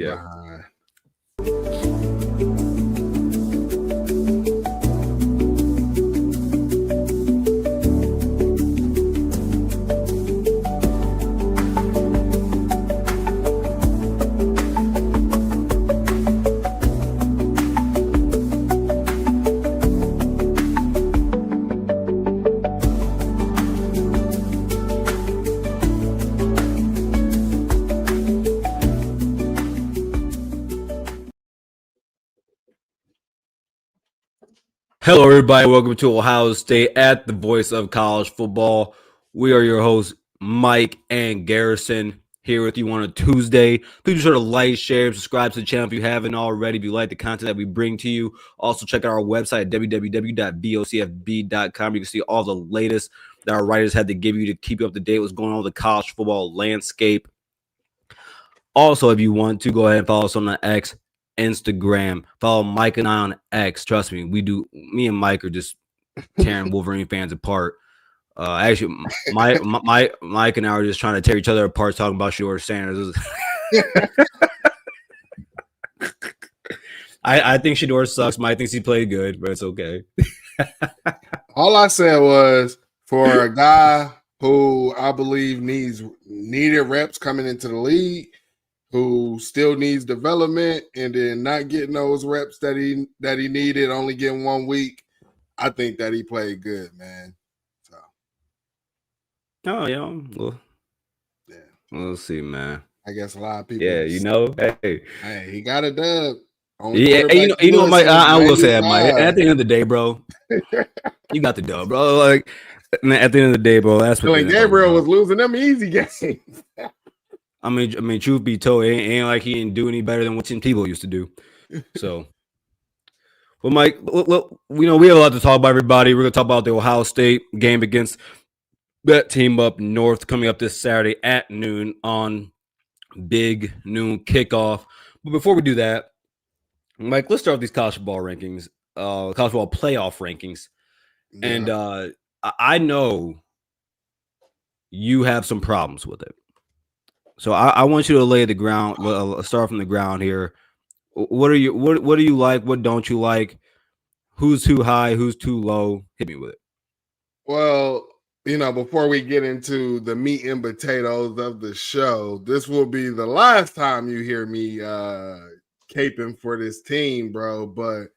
Yeah. behind. Hello, everybody. Welcome to Ohio State at the voice of college football. We are your hosts, Mike and Garrison, here with you on a Tuesday. Please be sure to like, share, and subscribe to the channel if you haven't already. If you like the content that we bring to you, also check out our website at www.bocfb.com. You can see all the latest that our writers had to give you to keep you up to date with what's going on with the college football landscape. Also, if you want to, go ahead and follow us on the X, Instagram. Follow Mike and I on X. Trust me, me and Mike are just tearing Wolverine fans apart. Actually, Mike and I are just trying to tear each other apart, talking about Shedeur Sanders. I think Shedeur sucks. Mike thinks he played good, but it's okay. All I said was, for a guy who I believe needed reps coming into the league, who still needs development, and then not getting those reps that he needed, only getting 1 week, I think that he played good, man. So, Well, yeah, we'll see, man. I guess a lot of people. Yeah, hey, he got a dub. Yeah, you know, Mike. I will say that, Mike. At the end of the day, bro, you got the dub, bro. Like, at the end of the day, bro, that's what. Gabriel was losing them easy games. I mean, truth be told, it ain't like he didn't do any better than what 10 people used to do. So, well, Mike, we have a lot to talk about, everybody. We're going to talk about the Ohio State game against that team up north coming up this Saturday at noon on big noon kickoff. But before we do that, Mike, let's start with these college football rankings, college football playoff rankings. Yeah. And I know you have some problems with it. So I want you to lay the ground. Start from the ground here. What do you like? What don't you like? Who's too high? Who's too low? Hit me with it. Well, before we get into the meat and potatoes of the show, this will be the last time you hear me caping for this team, bro. But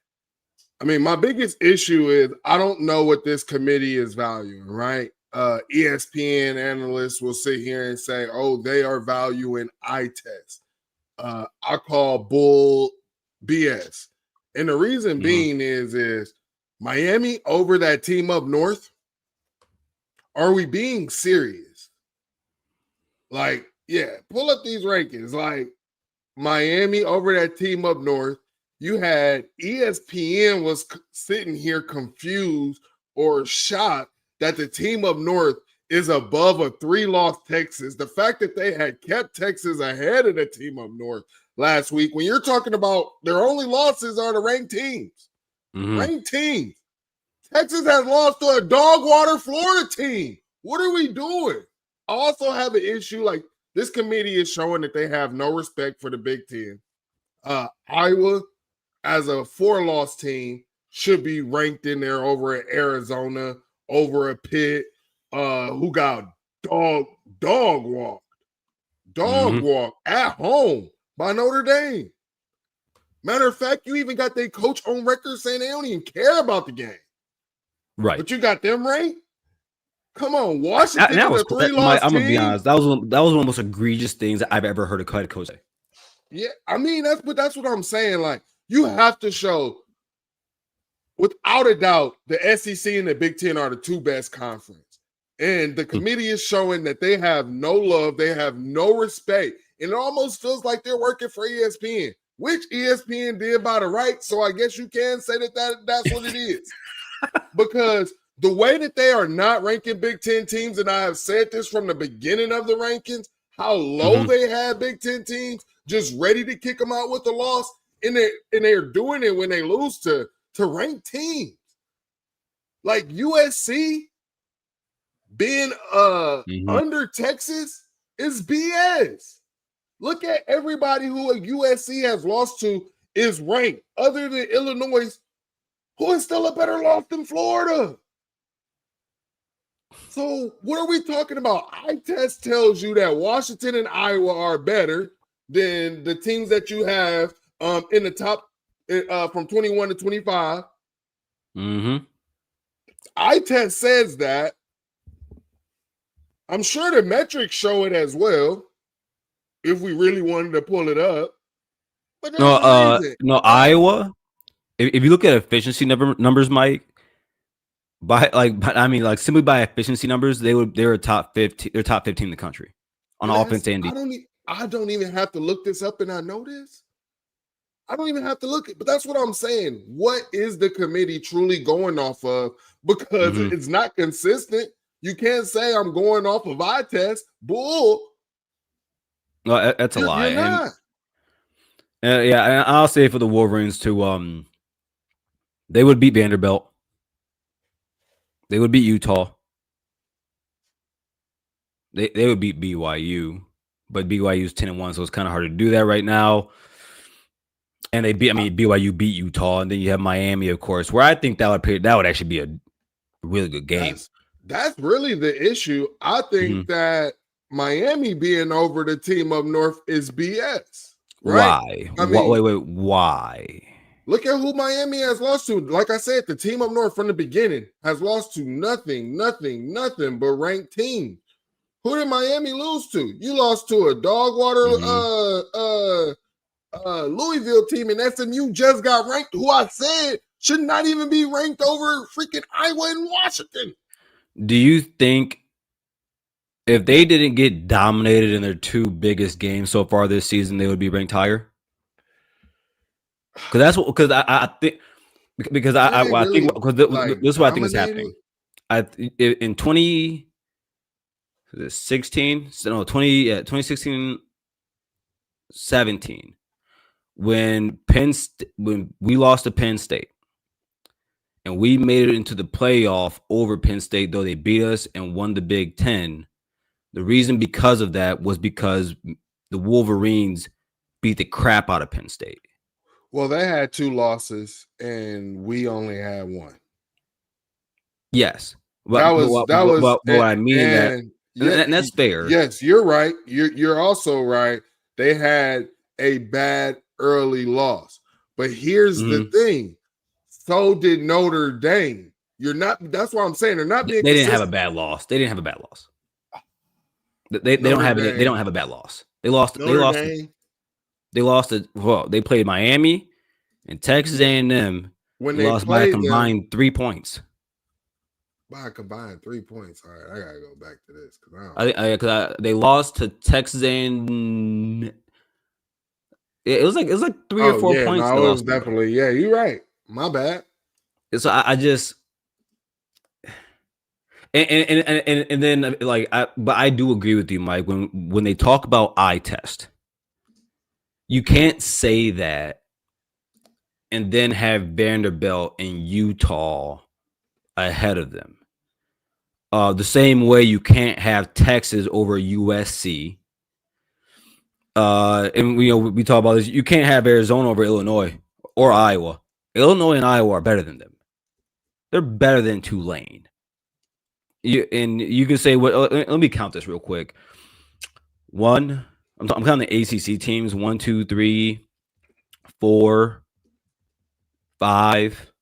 I mean, my biggest issue is I don't know what this committee is valuing, right? ESPN analysts will sit here and say, oh, they are valuing eye test. I call bull BS. And the reason being is Miami over that team up north. Are we being serious? Like, yeah, pull up these rankings. Like, Miami over that team up north. You had ESPN was sitting here confused or shocked that the team up north is above a 3-loss Texas. The fact that they had kept Texas ahead of the team up north last week, when you're talking about their only losses are the ranked teams. Ranked teams. Texas has lost to a dog water Florida team. What are we doing? I also have an issue, like, this committee is showing that they have no respect for the Big Ten. Iowa, as a 4-loss team, should be ranked in there over at Arizona, over at Pitt, who got dog walked at home by Notre Dame. Matter of fact, you even got their coach on record saying they don't even care about the game. Right. But you got them ranked? Come on, Washington. That was, I'm going to be honest. That was one of the most egregious things that I've ever heard a coach say. Yeah, I mean, that's what I'm saying. Like, you have to show, without a doubt, the SEC and the Big Ten are the two best conference. And the committee is showing that they have no love, they have no respect. And it almost feels like they're working for ESPN, which ESPN did by the right. So I guess you can say that's what it is. Because the way that they are not ranking Big Ten teams, and I have said this from the beginning of the rankings, how low they had Big Ten teams, just ready to kick them out with the loss, and they're doing it when they lose to ranked teams. Like USC being under Texas is BS. Look at everybody who USC has lost to is ranked, other than Illinois, who is still a better loss than Florida. So what are we talking about? Eye test tells you that Washington and Iowa are better than the teams that you have in the top from 21 to 25. Mm-hmm. Eye test says that. I'm sure the metrics show it as well, if we really wanted to pull it up. But there's a reason. Iowa. If you look at efficiency numbers, Mike, simply by efficiency numbers, they're top 15. They're top 15 in the country on offense and defense. I don't even have to look this up, and I know this. I don't even have to look it, but that's what I'm saying. What is the committee truly going off of? Because it's not consistent. You can't say I'm going off of eye test. Bull. No, that's a lie. You're not. Yeah, and I'll say for the Wolverines too. They would beat Vanderbilt. They would beat Utah. They would beat BYU, but BYU's 10-1, so it's kind of hard to do that right now. And BYU beat Utah, and then you have Miami, of course, where I think that would actually be a really good game. That's really the issue. I think that Miami being over the team up north is BS. Right? Why? Why? Look at who Miami has lost to. Like I said, the team up north from the beginning has lost to nothing but ranked teams. Who did Miami lose to? You lost to a dog water Louisville team, and SMU just got ranked, who I said should not even be ranked over freaking Iowa and Washington. Do you think if they didn't get dominated in their two biggest games so far this season, they would be ranked higher? Because I think this is what I think is happening. In 2016, 17, when we lost to Penn State and we made it into the playoff over Penn State, though they beat us and won the Big Ten. The reason because of that was because the Wolverines beat the crap out of Penn State. Well, they had 2 losses and we only had 1. Yes. What I mean, and that's fair. Yes, you're right. You're also right. They had a bad early loss. But here's the thing. So did Notre Dame. That's why I'm saying they're not being They didn't have a bad loss. They didn't have a bad loss. They don't have a bad loss. They lost. They played Miami and Texas A&M. When they lost by a combined 3 points. By a combined 3 points. All right, I gotta go back to this because they lost to Texas A&M. It was like 3 or 4 points. No, it was definitely you're right. My bad. So I just and then but I do agree with you, Mike. When they talk about eye test, you can't say that and then have Vanderbilt and Utah ahead of them. The same way you can't have Texas over USC. And we talk about this. You can't have Arizona over Illinois or Iowa. Illinois and Iowa are better than them. They're better than Tulane. You can say, well, let me count this real quick. I'm counting the ACC teams. 1, 2, 3, 4, 5.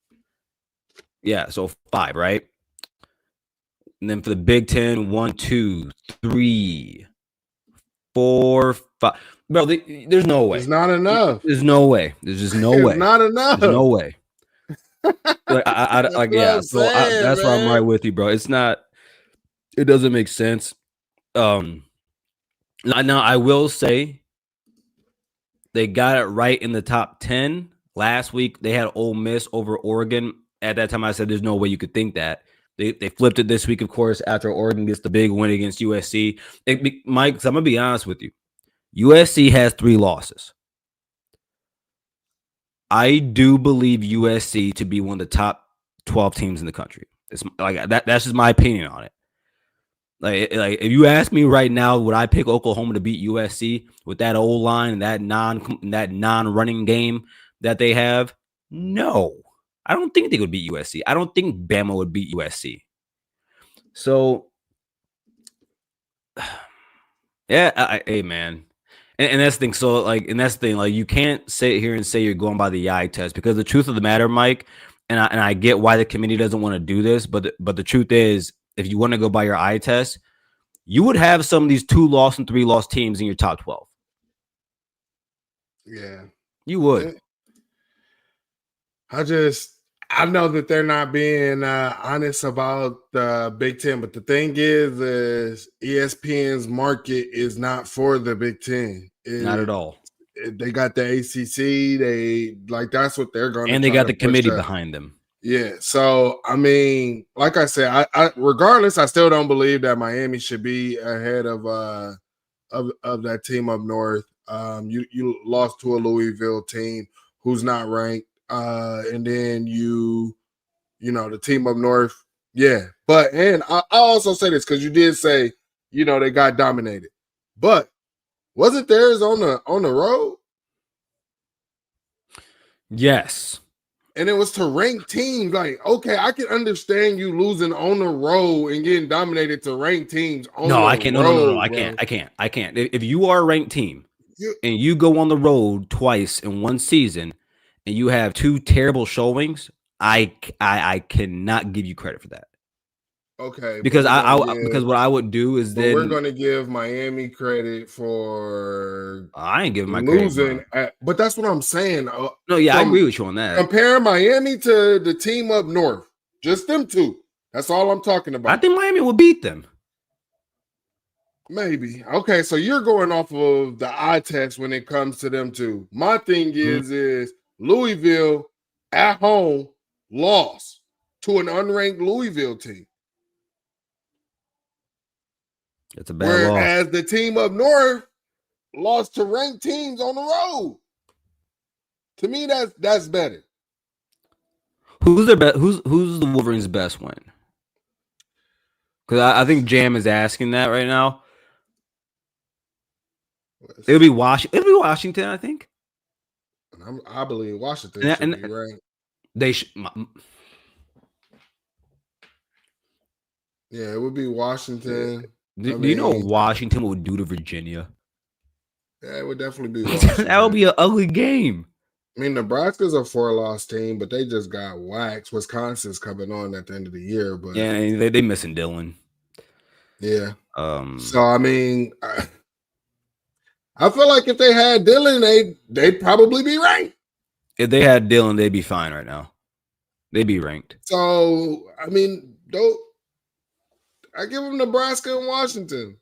Yeah, so 5, right? And then for the Big Ten, 1, 2, 3, 4, 5. Bro, there's no way. It's not enough. There's no way. There's just no way. It's not enough. There's no way. That's why I'm right with you, bro. It's not. It doesn't make sense. Now I will say they got it right in the top 10 last week. They had Ole Miss over Oregon. At that time, I said there's no way you could think that. They flipped it this week, of course, after Oregon gets the big win against USC. Mike, I'm gonna be honest with you. USC has 3 losses. I do believe USC to be one of the top 12 teams in the country. It's like that. That's just my opinion on it. Like if you ask me right now, would I pick Oklahoma to beat USC with that old line and that non running game that they have? No, I don't think they would beat USC. I don't think Bama would beat USC. So, yeah, hey man, and that's the thing. So and that's the thing. Like you can't sit here and say you're going by the eye test because the truth of the matter, Mike, and I get why the committee doesn't want to do this, but the truth is, if you want to go by your eye test, you would have some of these 2-loss and 3-loss teams in your top 12. Yeah, you would. I know that they're not being honest about the Big Ten, but the thing is ESPN's market is not for the Big Ten. Not at all. They got the ACC. They that's what they're going to. And they got the committee behind them. Yeah. So I mean, like I said, I regardless, I still don't believe that Miami should be ahead of that team up north. You lost to a Louisville team who's not ranked. And then the team up north, yeah. But and I also say this because you did say, they got dominated, but wasn't theirs on the road? Yes. And it was to ranked teams. Like, okay, I can understand you losing on the road and getting dominated to ranked teams on the road. No, I can't. I can't. If you are a ranked team and you go on the road twice in one season and you have 2 terrible showings, I cannot give you credit for that. Okay, because because what I would do is then we're going to give Miami credit for I ain't giving my losing, credit, but that's what I'm saying. No, yeah, I agree with you on that. Compare Miami to the team up north, just them two. That's all I'm talking about. I think Miami will beat them. Maybe. Okay, so you're going off of the eye test when it comes to them two. My thing is Louisville at home lost to an unranked Louisville team. It's a bad loss. Whereas the team up north lost to ranked teams on the road. To me, that's better. Who's their best? Who's the Wolverines' best win? Because I think Jam is asking that right now. It'll be Washington, I think. I believe Washington should be ranked. They should. Yeah, it would be Washington. Do you know what Washington would do to Virginia? Yeah, it would definitely be Washington. That would be an ugly game. I mean, Nebraska's a 4-loss team, but they just got waxed. Wisconsin's coming on at the end of the year, but yeah, they missing Dylan. Yeah. So I mean, I feel like if they had Dylan, they'd probably be ranked. If they had Dylan, they'd be fine right now. They'd be ranked. So I mean, I give them Nebraska and Washington.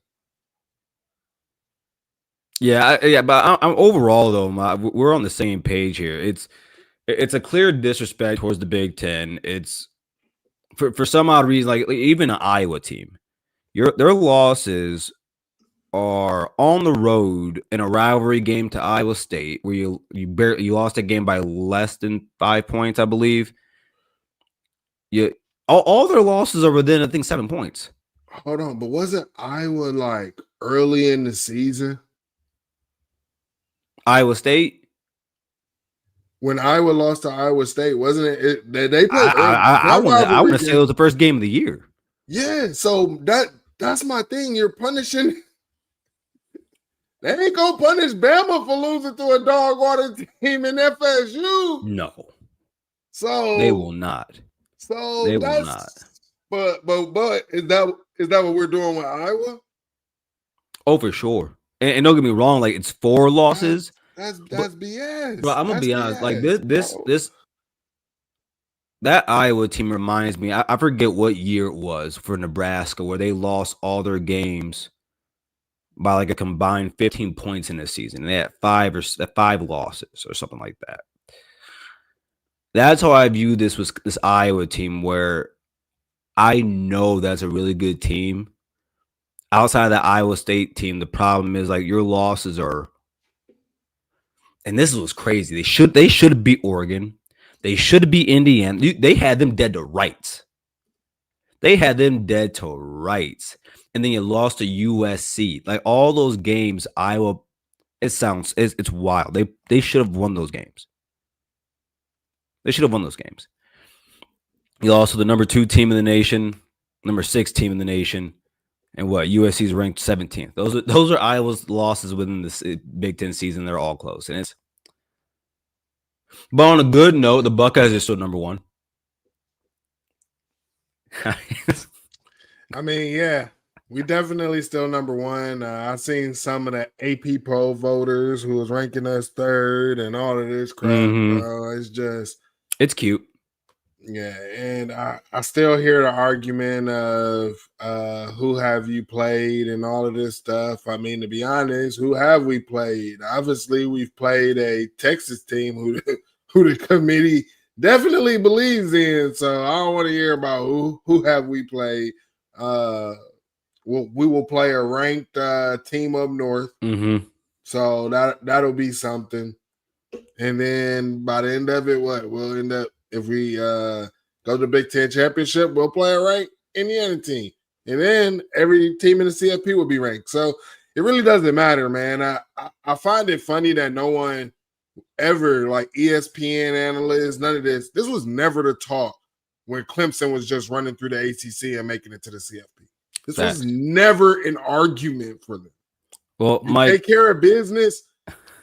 Yeah, but I'm overall though, we're on the same page here. It's a clear disrespect towards the Big Ten. It's for some odd reason, like even an Iowa team, their losses are on the road in a rivalry game to Iowa State, where you lost a game by less than 5 points, I believe. All their losses are within, I think, 7 points. Hold on, but wasn't Iowa like early in the season? Iowa State? When Iowa lost to Iowa State, wasn't it? They played. I want to say it was the first game of the year. Yeah, so that's my thing. You're punishing. They ain't gonna punish Bama for losing to a dog water team in FSU. No, so they will not. So they will not. But is that what we're doing with Iowa? Oh, for sure. And don't get me wrong, like it's 4 losses. That's BS. Bro, I'm gonna be honest. Like this that Iowa team reminds me. I forget what year it was for Nebraska where they lost all their games by like a combined 15 points in this season. They had 5 losses or something like that. That's how I view this Iowa team, where I know that's a really good team. Outside of the Iowa State team, the problem is like your losses are, and this was crazy. They should beat Oregon. They should beat Indiana. They had them dead to rights. and then you lost to USC. Like all those games, Iowa. It's wild. They should have won those games. They should have won those games. You lost to the number 2 team in the nation, number 6 team in the nation, and what USC is ranked 17th. Those are Iowa's losses within the Big Ten season. They're all close, and it's. But on a good note, the Buckeyes are still number 1. I mean, yeah, we definitely still number 1. I've seen some of the AP poll voters who was ranking us 3rd and all of this crap. It's cute. Yeah, and I still hear the argument of who have you played and all of this stuff. I mean, to be honest, who have we played? Obviously, we've played a Texas team who the committee definitely believes in. So I don't want to hear about who have we played. We will play a ranked team up north. Mm-hmm. So that'll be something. And then by the end of it, we'll end up, if we go to the Big Ten championship, we'll play a ranked Indiana team. And then every team in the CFP will be ranked. So it really doesn't matter, man. I find it funny that no one ever, like ESPN analysts, none of this was never the talk when Clemson was just running through the ACC and making it to the CFP. This was never an argument for them. Well, Mike, take care of business.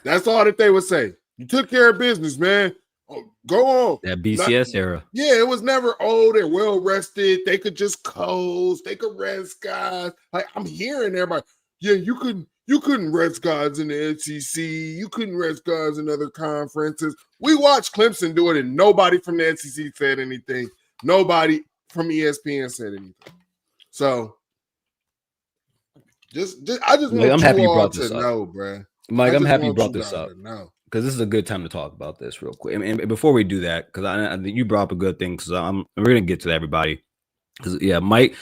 That's all that they would say. You took care of business, man. Oh, go on. That BCS era. Yeah, it was never, they're well rested. They could just coast. They could rest guys. Like, I'm hearing everybody, yeah, you couldn't rest guys in the SEC. You couldn't rest guys in other conferences. We watched Clemson do it, and nobody from the SEC said anything. Nobody from ESPN said anything. So, I just want I'm happy you all brought to this up. know, bro. Mike, I'm happy you brought this up because this is a good time to talk about this real quick. And before we do that, because I think you brought up a good thing, because we're gonna get to that, everybody. Because yeah, Mike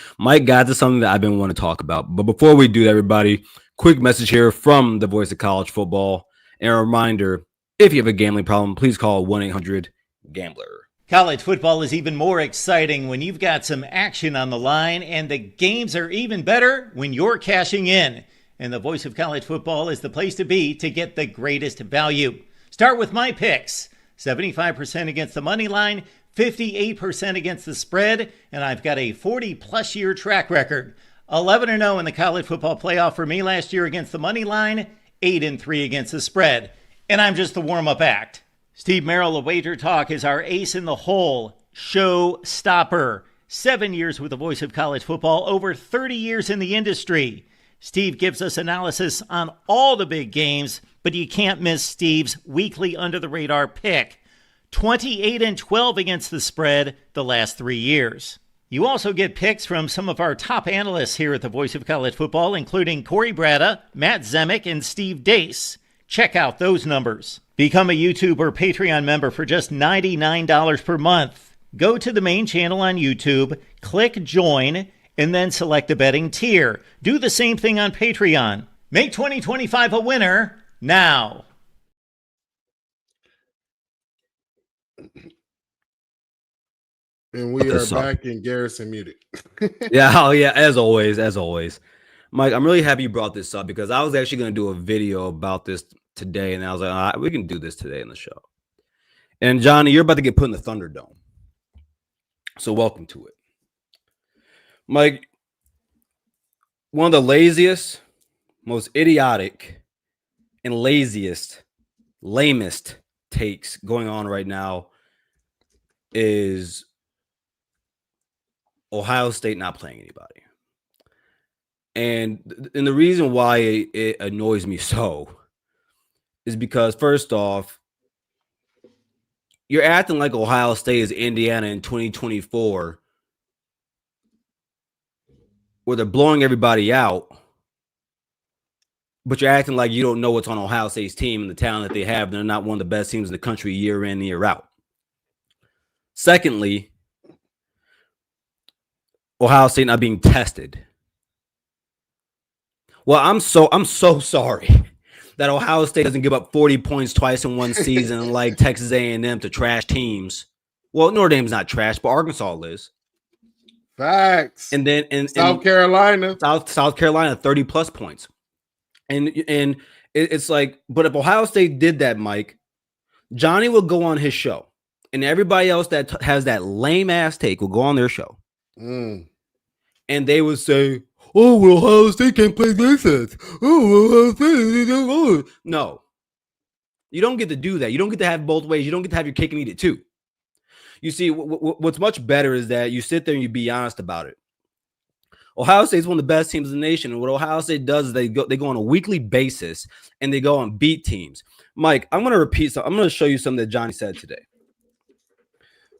got to something that I've been wanting to talk about. But before we do that, everybody, quick message here from the voice of college football, and a reminder: if you have a gambling problem, please call 1-800-GAMBLER. College football is even more exciting when you've got some action on the line, and the games are even better when you're cashing in. And the voice of college football is the place to be to get the greatest value. Start with my picks. 75% against the money line, 58% against the spread, and I've got a 40-plus year track record. 11-0 in the college football playoff for me last year against the money line, 8-3 against the spread. And I'm just the warm-up act. Steve Merrill of Wager Talk is our ace in the hole, show stopper. 7 years with the voice of college football, over 30 years in the industry. Steve gives us analysis on all the big games, but you can't miss Steve's weekly under-the-radar pick. 28-12 against the spread the last 3 years. You also get picks from some of our top analysts here at the Voice of College Football, including Corey Bratta, Matt Zemek, and Steve Dace. Check out those numbers. Become a YouTube or Patreon member for just $99 per month. Go to the main channel on YouTube, click join, and then select the betting tier. Do the same thing on Patreon. Make 2025 a winner now. And we are back in Garrison muted. Yeah, as always. Mike, I'm really happy you brought this up because I was actually going to do a video about this today, and I was like, all right, we can do this today in the show. And Johnny, you're about to get put in the Thunderdome. So welcome to it. Mike, one of the laziest, most idiotic, and lamest takes going on right now is Ohio State not playing anybody. And the reason why it annoys me so is because, first off, you're acting like Ohio State is Indiana in 2024, where they're blowing everybody out, but you're acting like you don't know what's on Ohio State's team and the talent that they have. And they're not one of the best teams in the country year in, year out. Secondly, Ohio State not being tested. Well, I'm so sorry that Ohio State doesn't give up 40 points twice in one season like Texas A&M to trash teams. Well, Notre Dame's not trash, but Arkansas is. Facts. And then South Carolina, South Carolina 30 plus points. And it's like, but if Ohio State did that, Mike, Johnny will go on his show, and everybody else that has that lame ass take will go on their show, and they would say, "Oh, well, Ohio State can't play defense." Oh, Ohio State. No, you don't get to do that. You don't get to have both ways. You don't get to have your cake and eat it too. You see, what's much better is that you sit there and you be honest about it. Ohio State is one of the best teams in the nation, and what Ohio State does is they go on a weekly basis and they go and beat teams. Mike, I'm going to repeat something. I'm going to show you something that Johnny said today,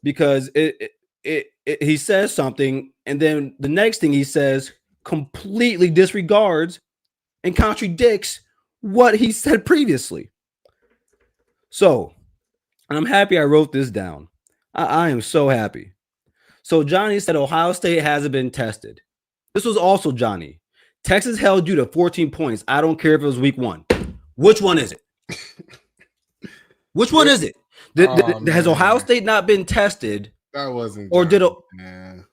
because he says something, and then the next thing he says completely disregards and contradicts what he said previously. So, and I'm happy I wrote this down. I am so happy. So Johnny said Ohio State hasn't been tested. This was also Johnny. Texas held you to 14 points. I don't care if it was week 1. Which one is it? Which one is it? Has Ohio State not been tested? That wasn't. Or Johnny,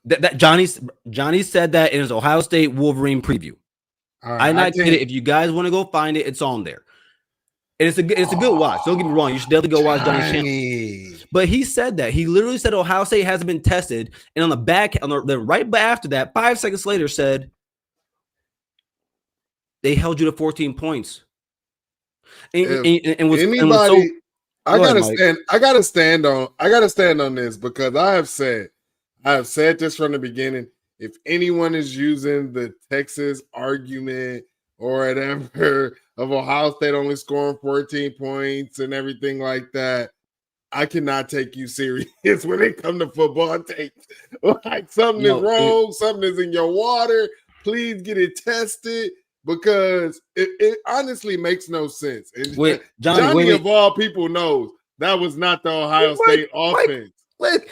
did that Johnny said that in his Ohio State Wolverine preview. Right, I did it. If you guys want to go find it, it's on there. And it's a good watch. Don't get me wrong. You should definitely go watch Johnny's channel. But he said that. He literally said Ohio State hasn't been tested. And on the right after that, 5 seconds later, said they held you to 14 points. I gotta stand on this, because I have said this from the beginning. If anyone is using the Texas argument or whatever of Ohio State only scoring 14 points and everything like that, I cannot take you serious when it comes to football takes. Like, something is wrong, something is in your water. Please get it tested, because it honestly makes no sense. Johnny of all people knows that was not the Ohio State offense.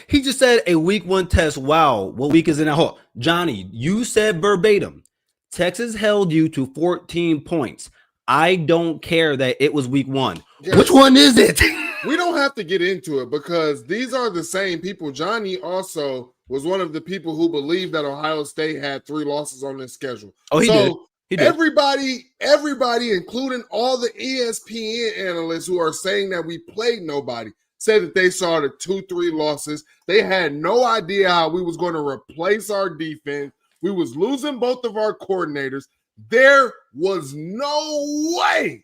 He just said a week 1 test. Wow, what week is in that? Johnny, you said verbatim, Texas held you to 14 points. I don't care that it was week 1. Yes. Which one is it? We don't have to get into it, because these are the same people. Johnny also was one of the people who believed that Ohio State had 3 losses on their schedule. Oh, he did. Everybody, including all the ESPN analysts who are saying that we played nobody, said that they saw the 2-3 losses. They had no idea how we was going to replace our defense. We was losing both of our coordinators. There was no way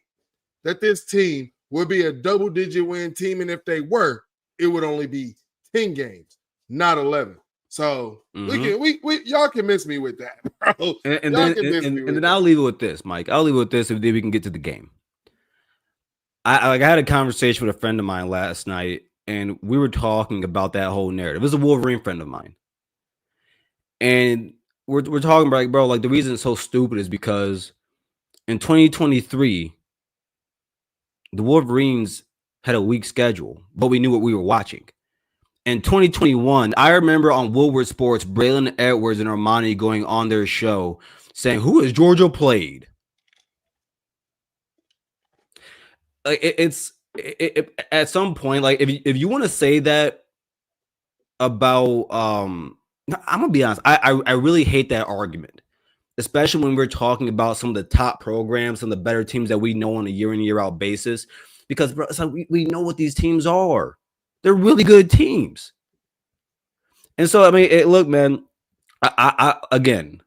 that this team would be a double-digit win team, and if they were, it would only be 10 games, not 11. So y'all can miss me with that, bro. And then I'll leave it with this, Mike. I'll leave it with this, and then we can get to the game. I had a conversation with a friend of mine last night, and we were talking about that whole narrative. It was a Wolverine friend of mine, and we're talking about, like, bro, like, the reason it's so stupid is because in 2023, the Wolverines had a weak schedule, but we knew what we were watching. In 2021, I remember on Woodward Sports, Braylon Edwards and Armani going on their show saying, "Who has Georgia played?" Like, it's at some point, like, if you want to say that about, I'm gonna be honest, I really hate that argument, especially when we're talking about some of the top programs, some of the better teams that we know on a year in, year out basis, because, bro, it's like we know what these teams are. They're really good teams. And so, I mean, look, man, I again,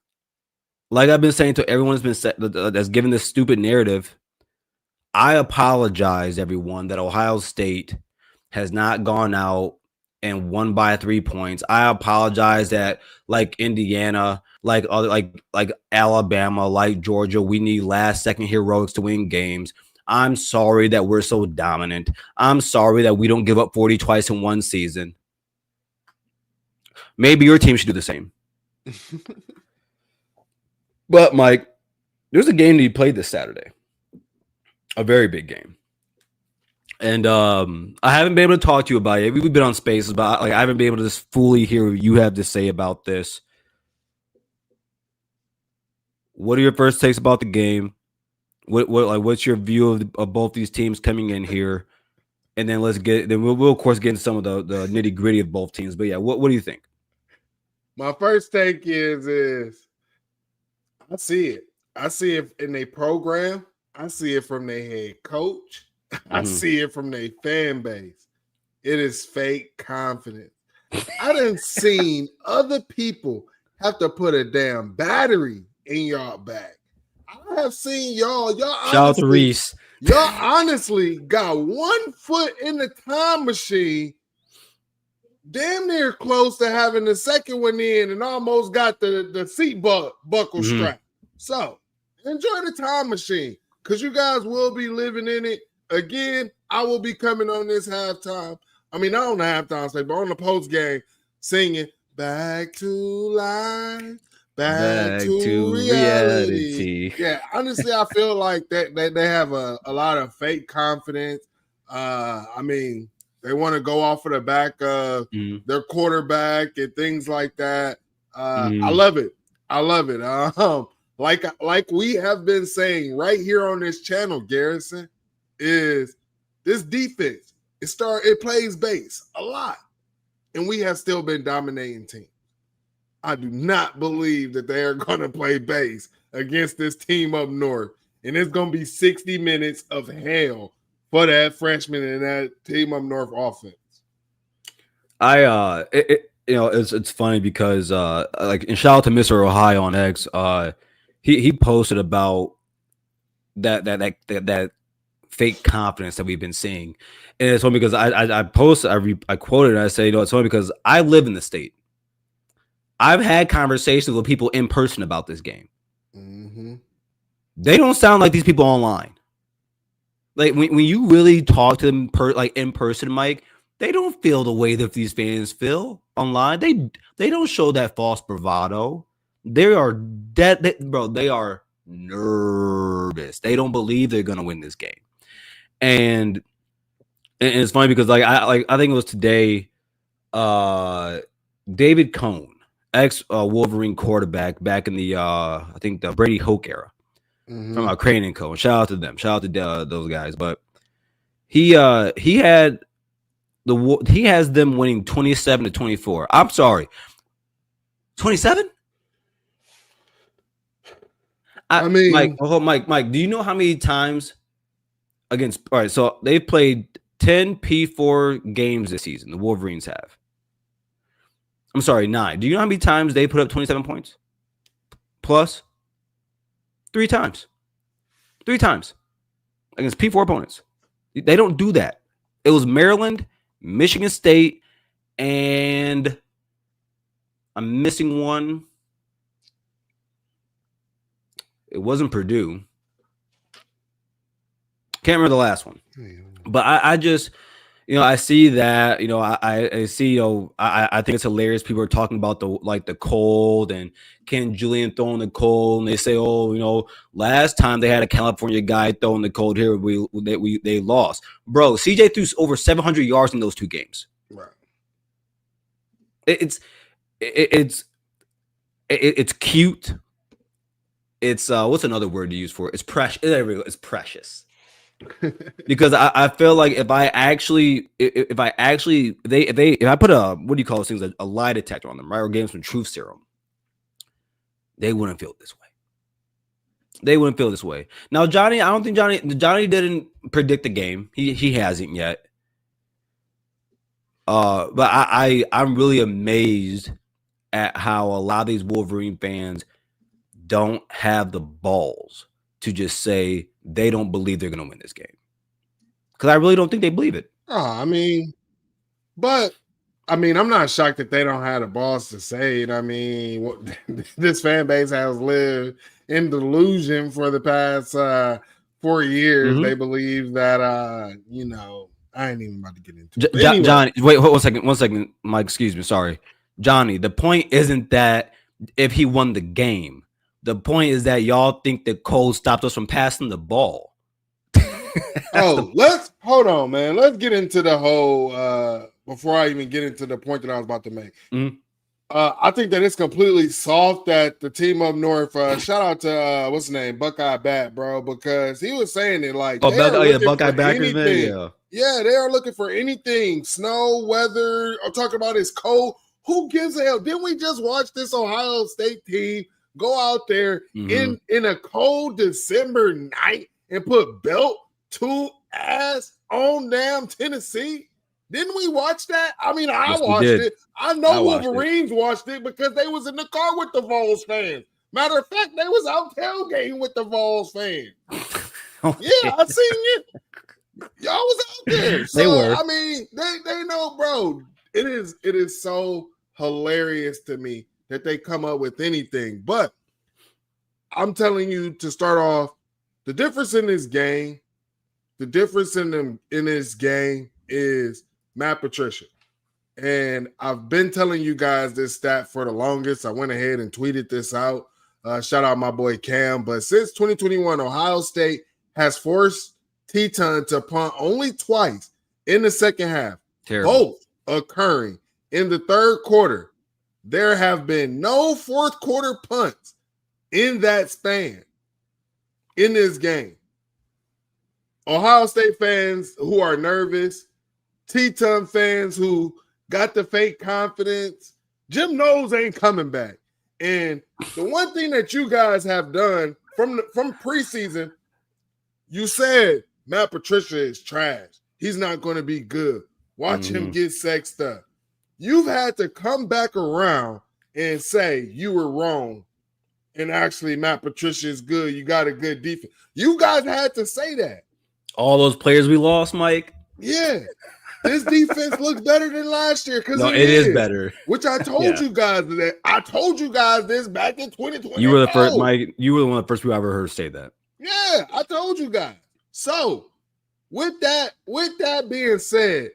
like I've been saying to everyone that's given this stupid narrative, I apologize, everyone, that Ohio State has not gone out and won by 3 points. I apologize that, like Indiana, like Alabama, like Georgia, we need last-second heroics to win games. I'm sorry that we're so dominant. I'm sorry that we don't give up 40 twice in one season. Maybe your team should do the same. But, Mike, there's a game that you played this Saturday. A very big game. And I haven't been able to talk to you about it. We've been on Spaces, but I haven't been able to just fully hear what you have to say about this. What are your first takes about the game? What's your view of both these teams coming in here? And then we'll of course get into some of the nitty gritty of both teams. But yeah, what do you think? My first take is I see it. I see it in their program. I see it from their head coach. I see it from their fan base. It is fake confidence. I done seen other people have to put a damn battery in y'all back. I have seen y'all. Shout out to Reese. Y'all honestly got 1 foot in the time machine, damn near close to having the second one in, and almost got the seat buckle strap. So enjoy the time machine, because you guys will be living in it. Again, I will be coming on this halftime. I mean, not on the halftime stage, but on the post game, singing "Back to Life, Back to reality." Yeah, honestly, I feel like that they have a lot of fake confidence. I mean, they want to go off of the back of their quarterback and things like that. I love it. I love it. Like we have been saying right here on this channel, Garrison, is this defense. It plays base a lot, and we have still been dominating teams. I do not believe that they are going to play base against this team up north, and it's going to be 60 minutes of hell for that freshman and that team up north offense. It's funny because and shout out to Mr. Ohio on X. He posted about that fake confidence that we've been seeing, and it's funny because I quoted and I say, it's funny because I live in the state. I've had conversations with people in person about this game. They don't sound like these people online. Like when you really talk to them in person, Mike, they don't feel the way that these fans feel online. They don't show that false bravado. They are bro. They are nervous. They don't believe they're gonna win this game. And it's funny because I think it was today, David Cone, ex Wolverine quarterback back in the I think the Brady Hoke era, from Crane and Co. Shout out to them. Shout out to those guys. But he has them winning 27-24. I'm sorry, 27. I mean, Mike, do you know how many times against? All right, so they've played 10 P4 games this season. The Wolverines have. I'm sorry, 9. Do you know how many times they put up 27 points? Plus 3 times. 3 times against P4 opponents. They don't do that. It was Maryland, Michigan State, and I'm missing one. It wasn't Purdue. Can't remember the last one. But I just, I see that, I see, I think it's hilarious. People are talking about the cold and Ken Julian throwing the cold, and they say, last time they had a California guy throwing the cold here, they lost. Bro, CJ threw over 700 yards in those 2 games. Right. It's cute. It's what's another word to use for it? It's precious. There we go. It's precious. Because I feel like if I put what do you call those things, a lie detector on them, right, or gave them some truth serum, they wouldn't feel this way. They wouldn't feel this way. Now, Johnny, I don't think Johnny didn't predict the game. He hasn't yet. But I'm really amazed at how a lot of these Wolverine fans don't have the balls to just say they don't believe they're going to win this game. Because I really don't think they believe it. I'm not shocked that they don't have the balls to say it. I mean, this fan base has lived in delusion for the past 4 years. They believe that, I ain't even about to get into it. Anyway. Johnny, wait, 1 second, Mike, excuse me, sorry. Johnny, the point isn't that if he won the game. The point is that y'all think that Cole stopped us from passing the ball. Let's hold on, man. Let's get into the whole before I even get into the point that I was about to make. I think that it's completely soft that the team up north. Shout out to what's his name, Buckeye Bat, bro, because he was saying it like Buckeye Backers, man. Yeah, they are looking for anything. Snow, weather. I'm talking about it's cold. Who gives a hell? Didn't we just watch this Ohio State team go out there in a cold December night and put belt to ass on damn Tennessee? Didn't we watch that? I mean, I watched it. I know Wolverines watched it because they was in the car with the Vols fans. Matter of fact, they was out tailgating with the Vols fans. Yeah, I seen it. Y'all was out there. So, They were. I mean, they know, bro. It is so hilarious to me that they come up with anything. But I'm telling you to start off, the difference in this game, this game is Matt Patricia. And I've been telling you guys this stat for the longest. I went ahead and tweeted this out. Shout out my boy Cam. But since 2021, Ohio State has forced Teton to punt only twice in the second half. Terrible. Both occurring in the third quarter. There have been no fourth quarter punts in that span in this game. Ohio State fans who are nervous, Teton fans who got the fake confidence, Jim Knowles ain't coming back. And the one thing that you guys have done from preseason, you said Matt Patricia is trash. He's not going to be good. Watch him get sexed up. You've had to come back around and say you were wrong. And actually, Matt Patricia is good. You got a good defense. You guys had to say that. All those players we lost, Mike. Yeah. This defense looks better than last year because it is better. Which I told you guys that. I told you guys this back in 2020. You were the first, Mike. You were one of the first people I ever heard say that. Yeah, I told you guys. So, with that being said,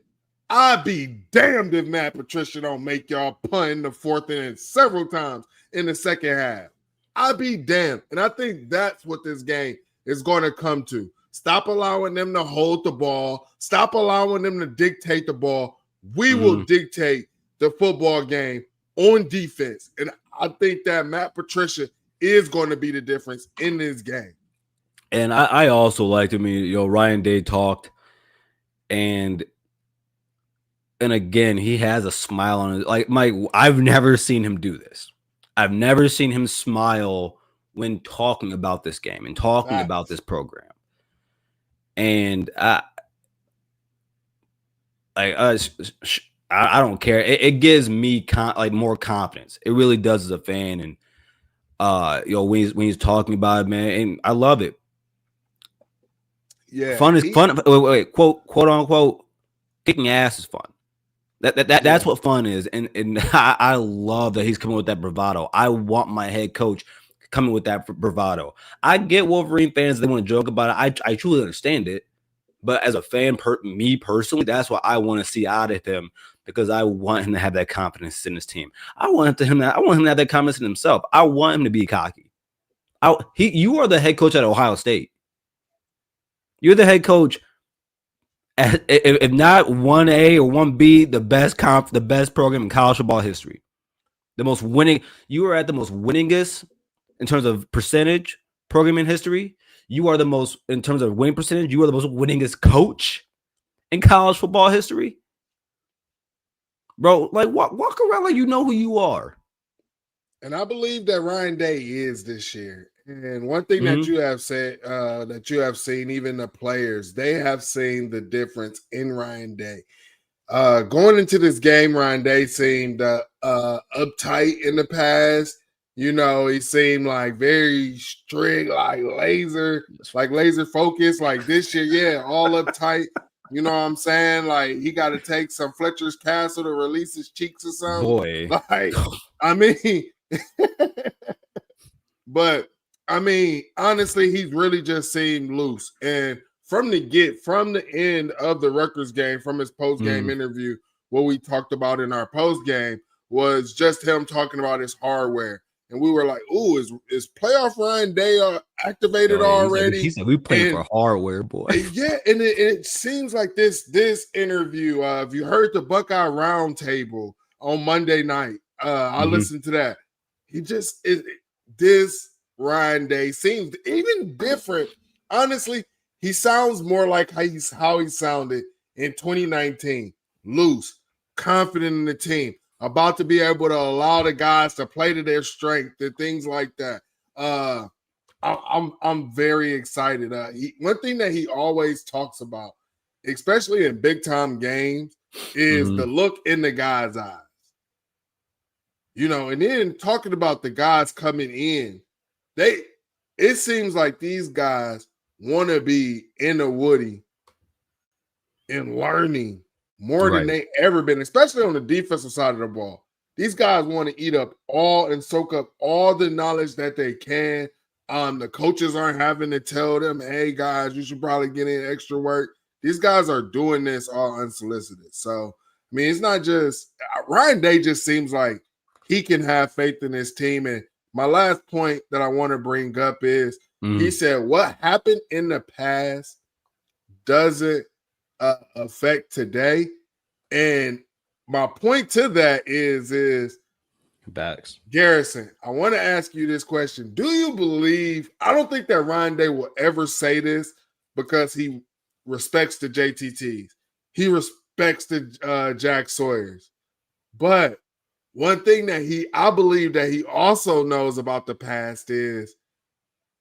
I'd be damned if Matt Patricia don't make y'all punt in the fourth inning several times in the second half. I'd be damned. And I think that's what this game is going to come to. Stop allowing them to hold the ball. Stop allowing them to dictate the ball. We will dictate the football game on defense. And I think that Matt Patricia is going to be the difference in this game. And I also liked, Ryan Day talked, and again, he has a smile on it. Like, Mike, I've never seen him do this. I've never seen him smile when talking about this game and talking about this program. And I don't care. It gives me more confidence. It really does as a fan. And when he's talking about it, man, and I love it. Yeah, fun is fun. Wait, quote unquote, kicking ass is fun. That's what fun is, and I love that he's coming with that bravado. I want my head coach coming with that bravado. I get Wolverine fans, they want to joke about it. I truly understand it, but as a fan, me personally, that's what I want to see out of him, because I want him to have that confidence in his team. I want him to have that confidence in himself. I want him to be cocky. You are the head coach at Ohio State. You're the head coach. If not 1A or 1B, the best program in college football history. The most winning. You are at the most winningest in terms of percentage program in history. You are the most, in terms of winning percentage, you are the most winningest coach in college football history. Bro, like walk around like you know who you are. And I believe that Ryan Day is this year. And one thing that you have said, that you have seen, even the players, they have seen the difference in Ryan Day. Going into this game, Ryan Day seemed uptight in the past. He seemed like very strict, like laser focused. Like this year, yeah, all uptight. You know what I'm saying? Like he got to take some Fletcher's Castle to release his cheeks or something. Boy, like I mean, but. I mean, honestly, he's really just seemed loose. And from the end of the Rutgers game, from his post-game interview, what we talked about in our post-game was just him talking about his hardware. And we were like, ooh, is playoff Ryan Day activated already? He said we playing for hardware, boy. Yeah, and it seems like this interview, if you heard the Buckeye Roundtable on Monday night, I listened to that. This Ryan Day seems even different. Honestly, he sounds more like how he sounded in 2019. Loose, confident in the team. about to be able to allow the guys to play to their strength and things like that. I'm very excited. One thing that he always talks about, especially in big time games, is the look in the guy's eyes. You know, and then talking about the guys coming in, it seems like these guys want to be in the Woody and learning more than they ever been, especially on the defensive side of the ball. These guys want to eat up all and soak up all the knowledge that they can. The coaches aren't having to tell them, hey, guys, you should probably get in extra work. These guys are doing this all unsolicited. So, I mean, it's not just Ryan Day just seems like he can have faith in his team. And my last point that I want to bring up is he said what happened in the past doesn't affect today. And my point to that is backs. Garrison, I want to ask you this question. Do you believe, I don't think that Ryan Day will ever say this because he respects the JTTs. He respects the Jack Sawyers. But one thing that I believe that he also knows about the past is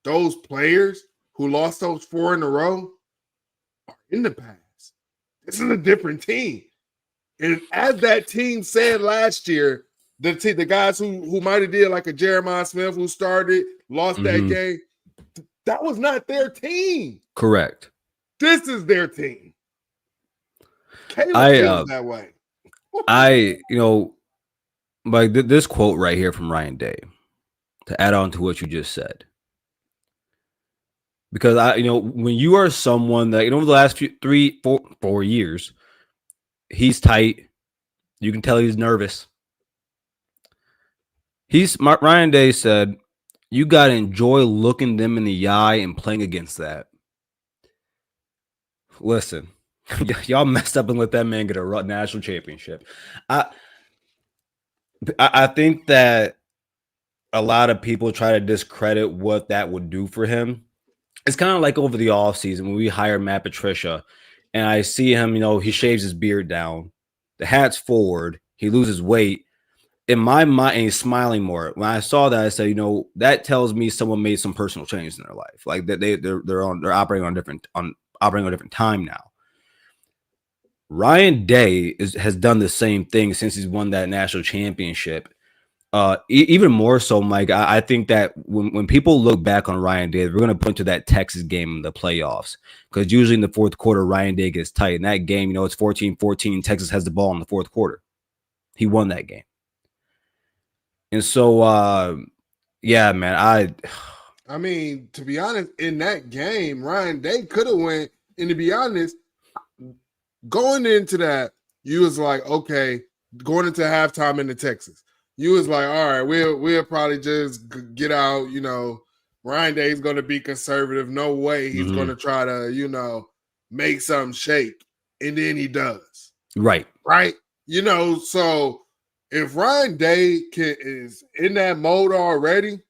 those players who lost those 4 in a row are in the past. This is a different team. And as that team said last year, the guys who might have did like a Jeremiah Smith who started, lost that game, that was not their team. Correct. This is their team. Caleb feels that way. Like this quote right here from Ryan Day, to add on to what you just said. Because when you are someone that, over the last 4 years, he's tight. You can tell he's nervous. Ryan Day said, you got to enjoy looking them in the eye and playing against that. Listen, y'all messed up and let that man get a national championship. I think that a lot of people try to discredit what that would do for him. It's kind of like over the offseason when we hired Matt Patricia, and I see him, he shaves his beard down, the hat's forward, he loses weight. In my mind, and he's smiling more. When I saw that, I said, that tells me someone made some personal changes in their life. Like that they're operating on a different time now. Ryan Day has done the same thing since he's won that national championship. Even more so, Mike, I think that when people look back on Ryan Day, we're going to point to that Texas game in the playoffs, because usually in the fourth quarter, Ryan Day gets tight. In that game, it's 14-14. Texas has the ball in the fourth quarter. He won that game. And so, yeah, man, I mean, to be honest, in that game, Ryan Day could have went. And to be honest, going into that, you was like, okay, going into halftime into Texas, you was like, all right, we'll probably just get out. Ryan Day's going to be conservative. No way he's going to try to, make something shake. And then he does. Right. So if Ryan Day is in that mode already,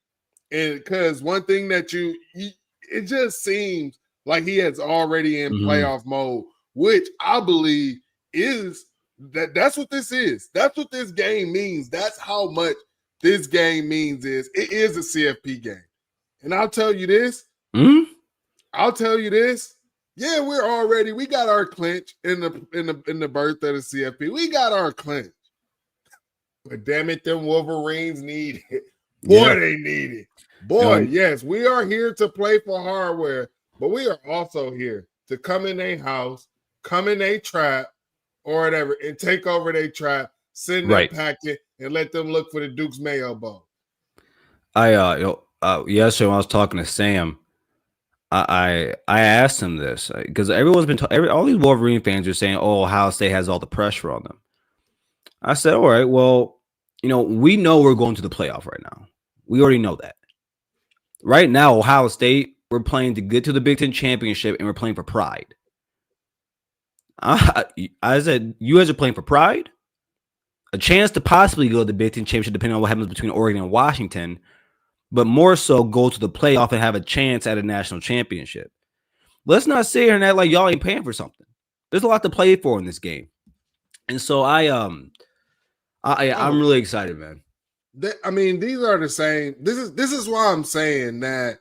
and because one thing that it just seems like he is already in playoff mode, which I believe is that's what this is. That's what this game means. That's how much this game means. It is a CFP game. And I'll tell you this. Yeah, we got our clinch in the birth of the CFP. We got our clinch. But damn it, them Wolverines need it. Boy, they need it. Boy, yes, we are here to play for hardware, but we are also here to come in their house, come in their trap, or whatever, and take over their trap, send their packet, and let them look for the Duke's Mayo Bowl. Yesterday when I was talking to Sam, I asked him this because everyone's been all these Wolverine fans are saying, "Oh, Ohio State has all the pressure on them." I said, all right, well, we know we're going to the playoff right now. We already know that. Right now, Ohio State, we're playing to get to the Big Ten championship, and we're playing for pride. I said, you guys are playing for pride? A chance to possibly go to the Big Ten championship, depending on what happens between Oregon and Washington, but more so go to the playoff and have a chance at a national championship. Let's not sit here and act like y'all ain't paying for something. There's a lot to play for in this game. And so I I'm really excited, man. These are the same. This is why I'm saying that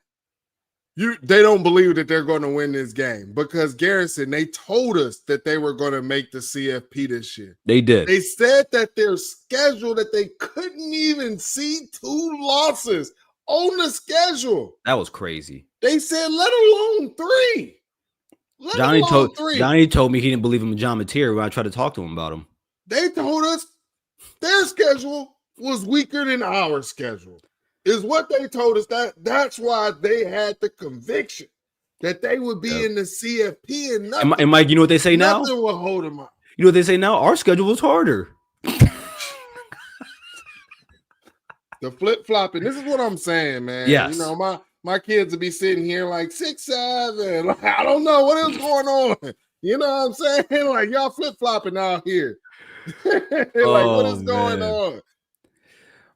they don't believe that they're going to win this game, because Garrison, they told us that they were going to make the CFP this year. They did. They said that their schedule, that they couldn't even see 2 losses on the schedule. That was crazy. They said, let alone 3. Johnny told me he didn't believe him in John Mateer when I tried to talk to him about him. They told us their schedule was weaker than our schedule, is what they told us. That's why they had the conviction that they would be in the CFP, and nothing. And Mike, you know what they say now? Nothing will hold them up. You know what they say now? Our schedule was harder. The flip-flopping. This is what I'm saying, man. Yes. You know, my kids will be sitting here like 6'7". Like, I don't know what is going on. You know what I'm saying? Like, y'all flip-flopping out here. Like, what is going on?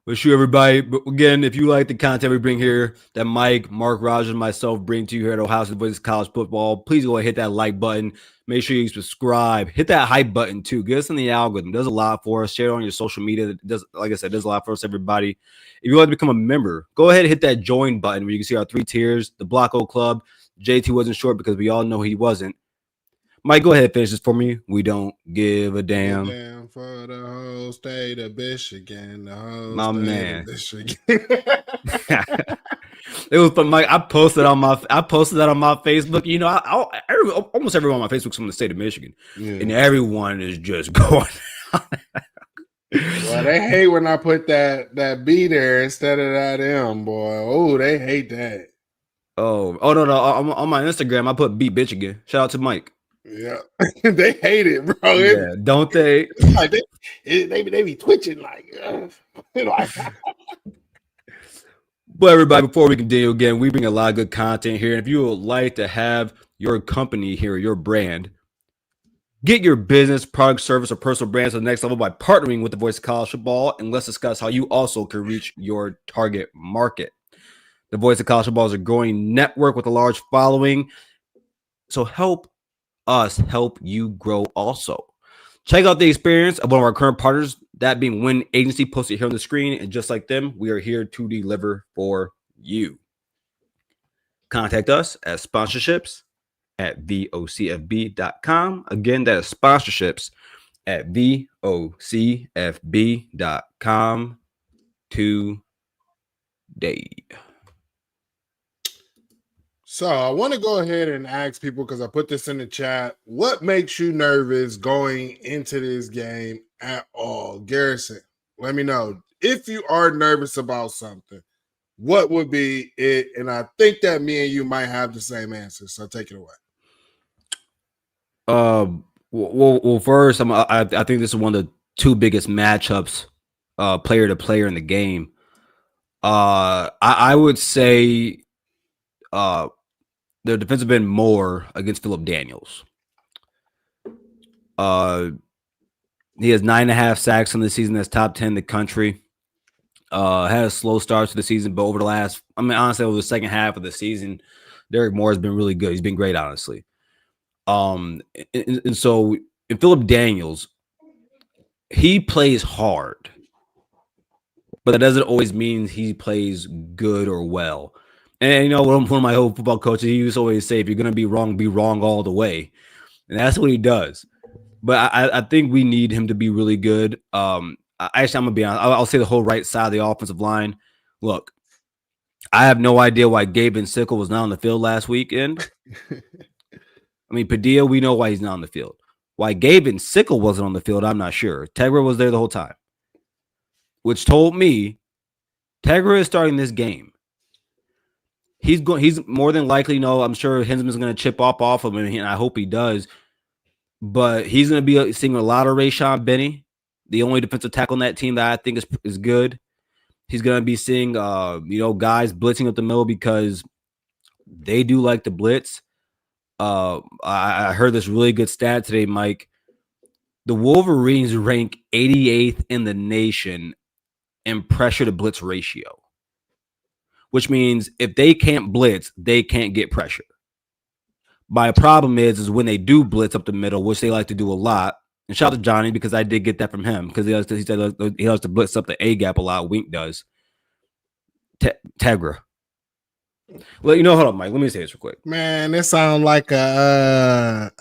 Wish you everybody. But again, if you like the content we bring here, that Mike, Mark Rogers, and myself bring to you here at Ohio State Voices College Football, please go ahead and hit that like button. Make sure you subscribe. Hit that hype button too. Get us in the algorithm. It does a lot for us. Share it on your social media. It does, like I said, it does a lot for us, everybody. If you'd like to become a member, go ahead and hit that join button where you can see our 3 tiers. The Block O Club. JT wasn't short because we all know he wasn't. Mike, go ahead and finish this for me. We don't give a damn. Damn for the whole state of Michigan. The whole My state man. of Michigan. It was fun, Mike. I posted that on my Facebook. You know, almost everyone on my Facebook's from the state of Michigan, and everyone is just going. Well, they hate when I put that B there instead of that M, boy. Oh, they hate that. Oh no! On my Instagram, I put "beat bitch again." Shout out to Mike. Yeah, they hate it, bro. Yeah, don't they? Like they be twitching like. But everybody, before we continue again, we bring a lot of good content here. And if you would like to have your company here, your brand, get your business, product, service, or personal brand to the next level by partnering with the Voice of College Football. And let's discuss how you also can reach your target market. The Voice of College Football is a growing network with a large following. So help us help you grow also. Check out the experience of one of our current partners, that being Win Agency, posted here on the screen. And just like them, we are here to deliver for you. Contact us at sponsorships at vocfb.com. Again, that is sponsorships at vocfb.com today. So I want to go ahead and ask people, because I put this in the chat, what makes you nervous going into this game at all? Garrison, let me know. If you are nervous about something, what would be it? And I think that me and you might have the same answer. So take it away. Well, first, I think this is one of the 2 biggest matchups, player to player in the game. I would say, the defensive end more against Phillip Daniels. He has 9.5 sacks in the season. That's top 10 in the country. Had a slow start to the season, but over the second half of the season, Derek Moore has been really good. He's been great, honestly. And so in Phillip Daniels, he plays hard, but that doesn't always mean he plays good or well. And you know, one of my old football coaches, he used to always say, if you're going to be wrong all the way. And that's what he does. But I think we need him to be really good. Actually, I'm going to be honest. I'll say the whole right side of the offensive line. Look, I have no idea why Gabe and Sickle was not on the field last weekend. I mean, Padilla, we know why he's not on the field. Why Gabe and Sickle wasn't on the field, I'm not sure. Tegra was there the whole time, which told me Tegra is starting this game. He's more than likely, I'm sure Hinsman's going to chip off of him, and I hope he does. But he's going to be seeing a lot of Rayshon Benny, the only defensive tackle on that team that I think is good. He's going to be seeing, guys blitzing up the middle because they do like to blitz. I heard this really good stat today, Mike. The Wolverines rank 88th in the nation in pressure to blitz ratio, which means if they can't blitz, they can't get pressure. My problem is when they do blitz up the middle, which they like to do a lot, And shout out to Johnny because I did get that from him because he said he loves to blitz up the A gap a lot. Wink does. Tegra. Well, hold on, Mike. Let me say this real quick. Man, this sounds like a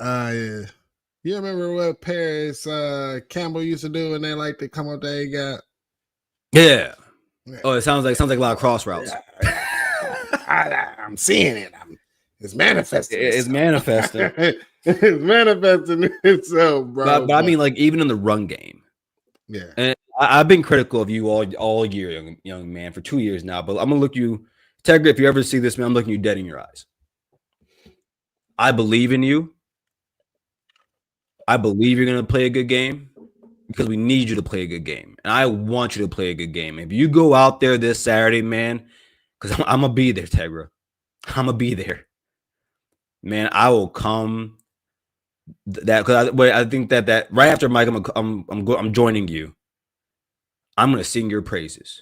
you remember what Paris Campbell used to do when they like to come up the A gap? Yeah. Oh, it sounds like a lot of cross routes. I'm seeing it. It's manifesting. It's manifesting. It's manifesting itself, bro. But I mean, like even in the run game. Yeah. And I've been critical of you all year, young man, for 2 years now. But I'm gonna look you, Tegra. If you ever see this, man, I'm looking you dead in your eyes. I believe in you. I believe you're gonna play a good game because we need you to play a good game, and I want you to play a good game. If you go out there this Saturday, man, because I'm gonna be there, Tegra. I'm gonna be there, man. I will come. That because I think that right after Mike, I'm joining you. I'm gonna sing your praises.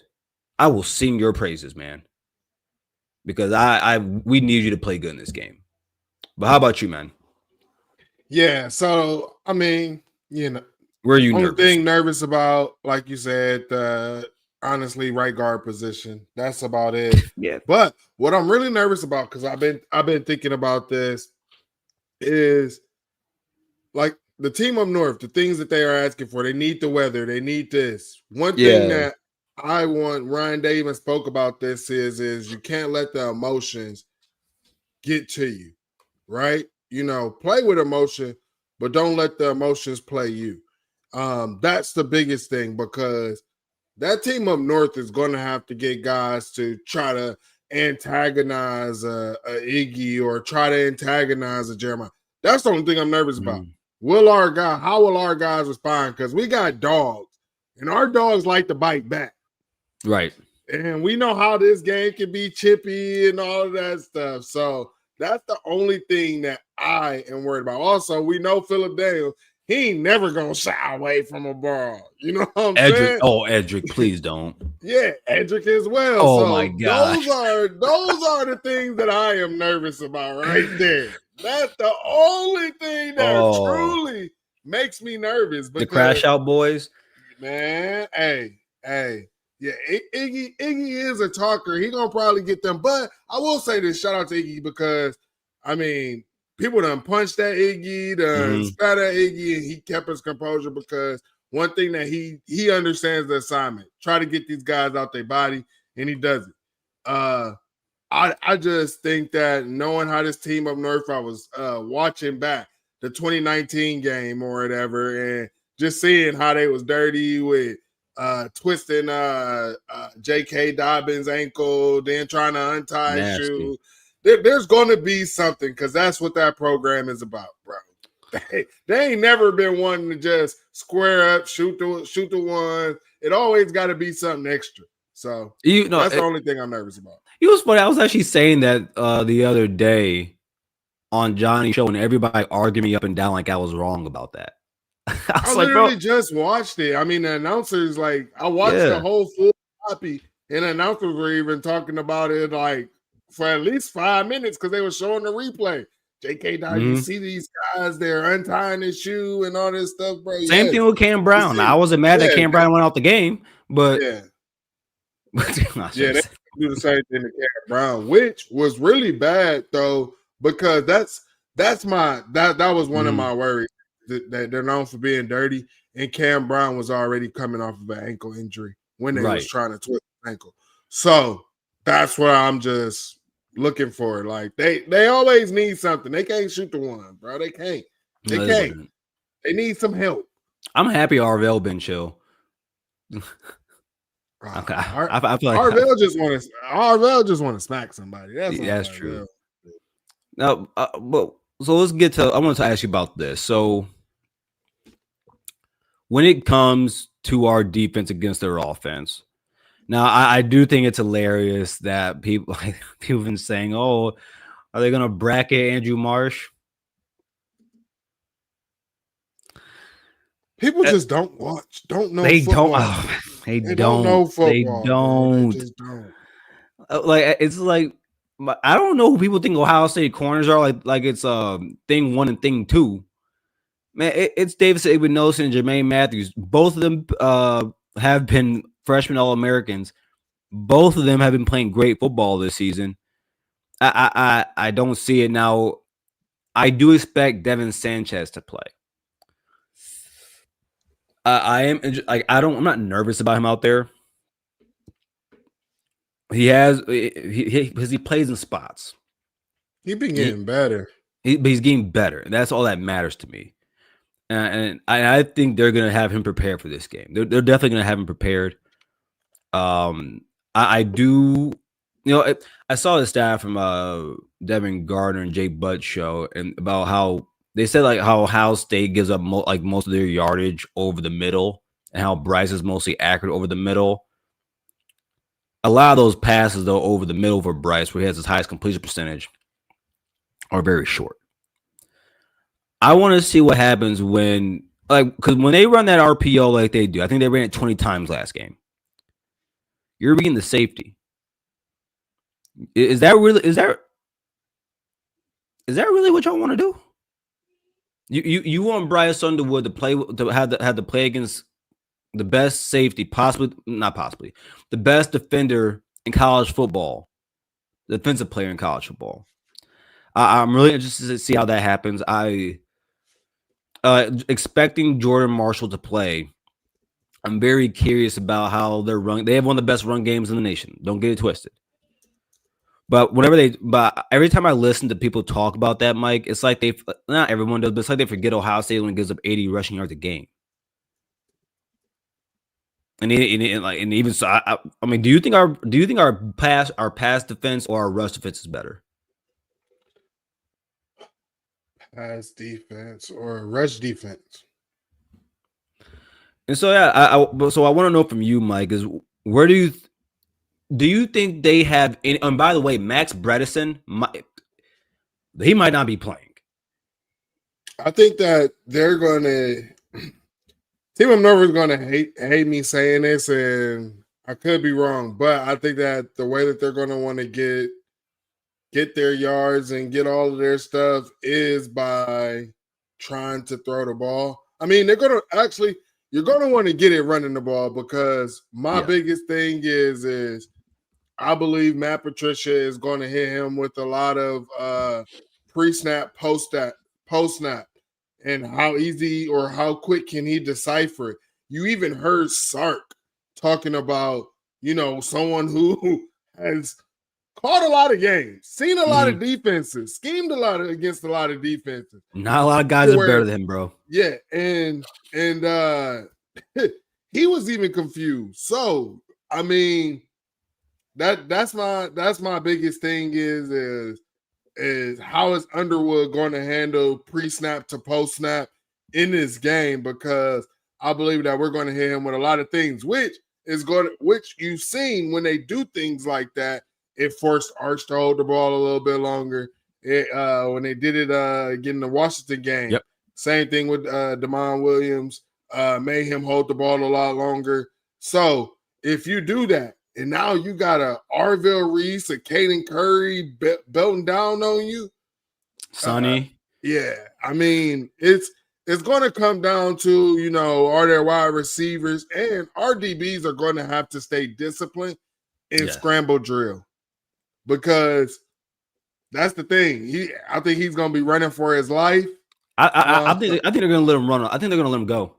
I will sing your praises, man, because we need you to play good in this game. But how about you, man? Yeah. So I mean, where are you only nervous? thing nervous about, like you said, honestly, right guard position. That's about it. Yeah. But what I'm really nervous about, because I've been thinking about this, is like the team up north, the things that they are asking for. They need the weather. They need this. One thing that I want, Ryan Davis spoke about this, is you can't let the emotions get to you, right? Play with emotion, but don't let the emotions play you. That's the biggest thing, because that team up north is going to have to get guys to try to antagonize a Iggy or try to antagonize a Jeremiah. That's the only thing I'm nervous about. How will our guys respond? Because we got dogs, and our dogs like to bite back. Right. And we know how this game can be chippy and all of that stuff. So that's the only thing that I am worried about. Also, we know Phillip Daniels, he ain't never going to shy away from a ball. You know what I'm saying? Oh, Edric, please don't. Yeah, Edric as well. Oh, so my God. Those are the things that I am nervous about right there. That's the only thing that truly makes me nervous. The Crash Out Boys? Man, hey. Yeah, Iggy is a talker. He gonna probably get them. But I will say this, shout out to Iggy, because I mean, people done punched that Iggy, done spat at Iggy, and he kept his composure, because one thing that he understands the assignment. Try to get these guys out their body, and he does it. I just think that knowing how this team up north, I was watching back the 2019 game or whatever, and just seeing how they was dirty with twisting J.K. Dobbins' ankle, then trying to untie his shoe. There's going to be something, because that's what that program is about, bro. They ain't never been wanting to just square up, shoot the one. It always got to be something extra. So that's the only thing I'm nervous about. It was funny. I was actually saying that the other day on Johnny's show, and everybody argued me up and down like I was wrong about that. I literally just watched it. I mean, the announcers, like, I watched the whole full copy, and the announcers were even talking about it like for at least 5 minutes, because they were showing the replay. J.K. Dobbins, you see these guys, they're untying his shoe and all this stuff, bro. Same thing with Cam Brown. I wasn't mad that Cam Brown went out the game, but they do the same thing to Cam Brown, which was really bad though, because that was one of my worries, that they're known for being dirty, and Cam Brown was already coming off of an ankle injury when they was trying to twist his ankle. So that's where I'm just looking for. Like they always need something. They can't shoot the one, bro. They can't. They need some help. I'm happy Arvell been chill. Okay. I feel like Arvell just want to smack somebody. That's true. Now, so let's get to. I want to ask you about this. So, when it comes to our defense against their offense, now I do think it's hilarious that people have been saying, "Oh, are they going to bracket Andrew Marsh?" People just don't watch, don't know. They football. They don't know football. They don't. They just don't. Like, it's like, I don't know who people think Ohio State corners are. Like it's thing 1 and thing 2. Man, it's Davis Igbenogson and Jermaine Matthews. Both of them have been freshman All-Americans. Both of them have been playing great football this season. I don't see it now. I do expect Devin Sanchez to play. I'm not nervous about him out there. He plays in spots. He's been getting better. But he's getting better, and that's all that matters to me. And I think they're going to have him prepared for this game. They're definitely going to have him prepared. I do, I saw the stat from Devin Gardner and Jake Butt's show, and about how they said like how Ohio State gives up most of their yardage over the middle, and how Bryce is mostly accurate over the middle. A lot of those passes though over the middle for Bryce, where he has his highest completion percentage, are very short. I want to see what happens because when they run that RPO like they do, I think they ran it 20 times last game. You're reading the safety. Is that really what y'all want to do? You want Bryce Underwood to have to play against the best safety, the best defender in college football, the defensive player in college football. I'm really interested to see how that happens. Expecting Jordan Marshall to play. I'm very curious about how they're running. They have one of the best run games in the nation. Don't get it twisted. But every time I listen to people talk about that, Mike, it's like not everyone does, but it's like they forget Ohio State only gives up 80 rushing yards a game. And even so, I mean, do you think our pass defense or our rush defense is better? Pass defense or rush defense. And so I want to know from you, Mike, is where do you think they have any, and by the way, Max Bredesen he might not be playing. I think that they're gonna Team of Nerve is gonna hate me saying this, and I could be wrong, but I think that the way that they're gonna want to get their yards and get all of their stuff is by trying to throw the ball. I mean, you're going to want to get it running the ball, because my biggest thing is I believe Matt Patricia is going to hit him with a lot of pre-snap, post-snap, and how easy or how quick can he decipher it. You even heard Sark talking about, someone who has caught a lot of games, seen a lot of defenses, schemed against a lot of defenses. Not a lot of guys are better than him, bro. Yeah, and he was even confused. So, I mean, that's my biggest thing is how is Underwood going to handle pre-snap to post-snap in this game, because I believe that we're going to hit him with a lot of things, which you've seen when they do things like that. It forced Arch to hold the ball a little bit longer. When they did it getting the Washington game, same thing with Damon Williams, made him hold the ball a lot longer. So if you do that, and now you got a Arville Reese, a Caden Curry belting down on you, Sonny. I mean, it's going to come down to, are there wide receivers, and our DBs are going to have to stay disciplined in scramble drill. Because that's the thing. I think he's going to be running for his life. I think they're going to let him run. I think they're going to let him go.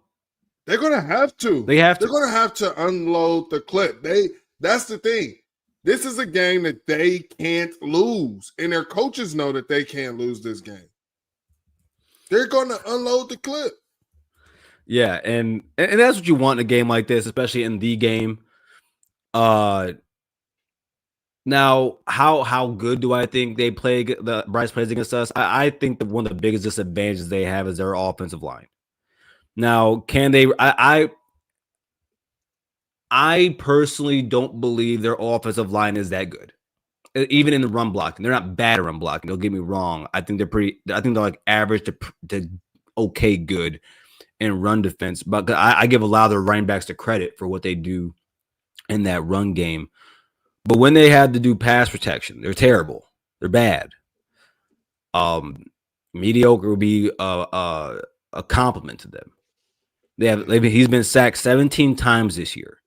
They're going to have to. They're going to have to unload the clip. That's the thing. This is a game that they can't lose, and their coaches know that they can't lose this game. They're going to unload the clip. Yeah, and that's what you want in a game like this, especially in the game. Now, how good do I think they play? The Bryce plays against us. I think that one of the biggest disadvantages they have is their offensive line. Now, can they? I personally don't believe their offensive line is that good, even in the run blocking. They're not bad at run blocking. Don't get me wrong. I think they're like average to okay good in run defense. But I give a lot of their running backs the credit for what they do in that run game. But when they had to do pass protection, they're terrible. They're bad. Mediocre would be a compliment to them. He's been sacked 17 times this year.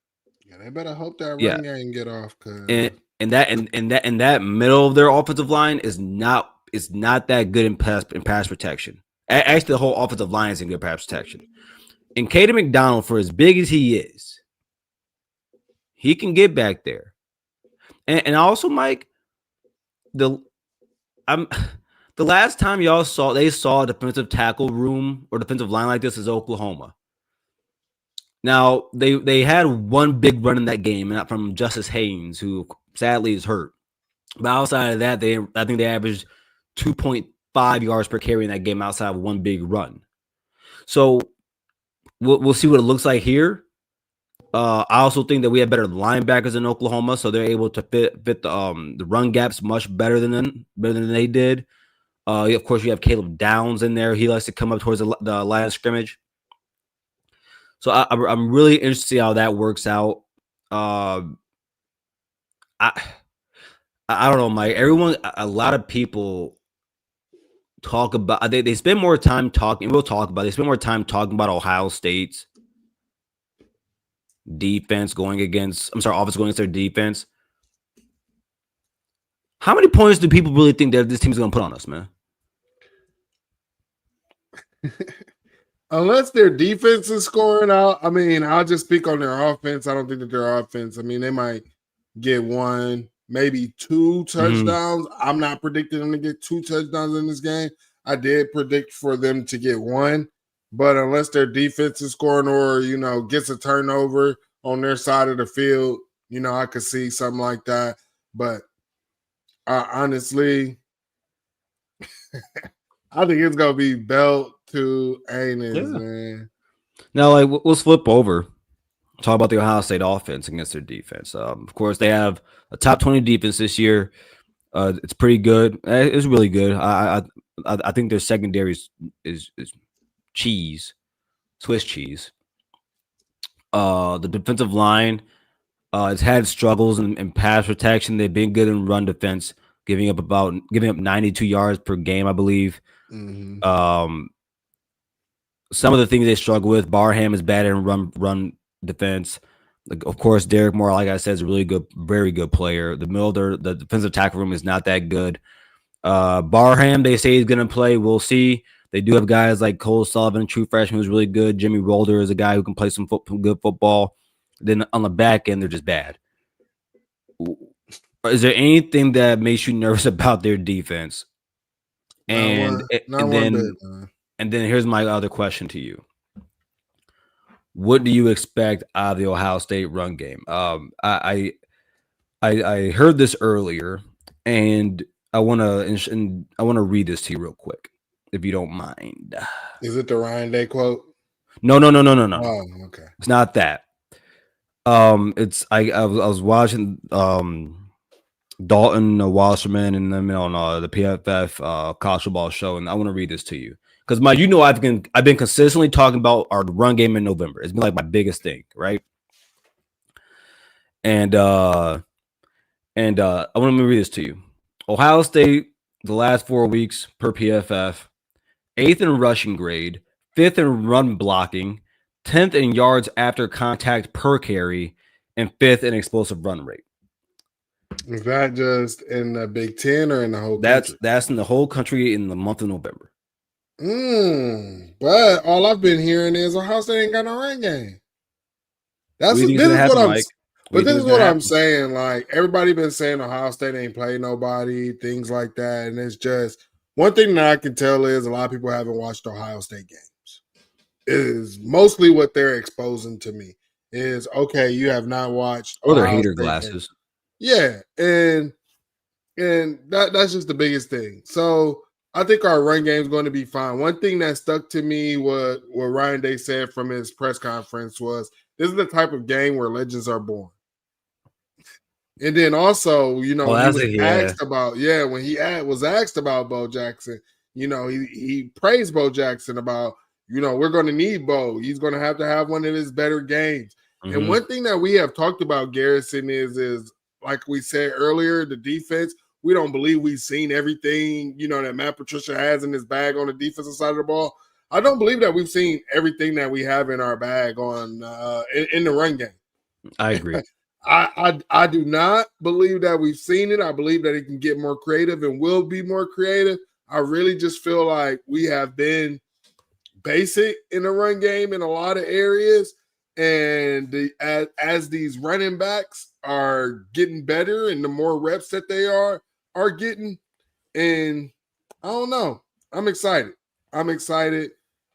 Yeah, they better hope that Yeah. run game get off, cause And that middle of their offensive line is not that good in pass protection. Actually, the whole offensive line is in good pass protection. And Caden McDonald, for as big as he is, he can get back there. And also, Mike, the last time they saw a defensive tackle room or defensive line like this is Oklahoma. Now they had one big run in that game, not from Justice Haynes, who sadly is hurt. But outside of that, I think they averaged 2.5 yards per carry in that game outside of one big run. So we'll see what it looks like here. I also think that we have better linebackers in Oklahoma, so they're able to fit the run gaps much better than they did. Of course, you have Caleb Downs in there. He likes to come up towards the line of scrimmage. So I'm really interested to see how that works out. I don't know, Mike. A lot of people talk about they spend more time talking. We'll talk about. They spend more time talking about Ohio State's offense going against their defense. How many points do people really think that this team's going to put on us, man? Unless their defense is scoring out, I mean, I'll just speak on their offense. I don't think that their offense, I mean, they might get one, maybe two touchdowns. Mm-hmm. I'm not predicting them to get 2 touchdowns in this game. I did predict for them to get 1, but unless their defense is scoring or, gets a turnover on their side of the field, I could see something like that. But honestly, I think it's going to be belt to anus, man. Now, let's flip over. Talk about the Ohio State offense against their defense. Of course, they have a top 20 defense this year. It's pretty good. It's really good. I think their secondary is cheese, Swiss cheese. The defensive line has had struggles in pass protection. They've been good in run defense, giving up 92 yards per game, I believe. Mm-hmm. Some of the things they struggle with, Barham is bad in run defense. Of course, Derek Moore, like I said, is a really good, very good player. The defensive tackle room is not that good. Barham, they say he's going to play. We'll see. They do have guys like Cole Sullivan, true freshman, who's really good. Jimmy Rolder is a guy who can play some good football. Then on the back end, they're just bad. Is there anything that makes you nervous about their defense? And then here's my other question to you. What do you expect out of the Ohio State run game? I heard this earlier, and I want to read this to you real quick, if you don't mind. Is it the Ryan Day quote? No. Oh, okay. It's not that. It's I was watching Dalton Wasserman and them on the PFF college football show, and I want to read this to you. Because I've been consistently talking about our run game in November. It's been like my biggest thing, right? And I want to read this to you. Ohio State, the last 4 weeks per PFF, 8th in rushing grade, 5th in run blocking, 10th in yards after contact per carry, and 5th in explosive run rate. Is that just in the Big Ten or in the whole country? That's in the whole country in the month of November. But all I've been hearing is Ohio State ain't got no run game. This is what I'm saying. Like, everybody been saying Ohio State ain't play nobody, things like that. And it's just one thing that I can tell is a lot of people haven't watched Ohio State games. Is mostly what they're exposing to me is, okay, you have not watched or their hater glasses. Yeah, and that's just the biggest thing. So I think our run game is going to be fine. One thing that stuck to me, what Ryan Day said from his press conference was, this is the type of game where legends are born. And then also, when he was asked about Bo Jackson, he praised Bo Jackson about, we're going to need Bo. He's going to have one of his better games. Mm-hmm. And one thing that we have talked about, Garrison, is like we said earlier, the defense. We don't believe we've seen everything, that Matt Patricia has in his bag on the defensive side of the ball. I don't believe that we've seen everything that we have in our bag on in the run game. I agree. I do not believe that we've seen it. I believe that it can get more creative and will be more creative. I really just feel like we have been basic in the run game in a lot of areas. And as these running backs are getting better and the more reps that they are getting, and I don't know. I'm excited.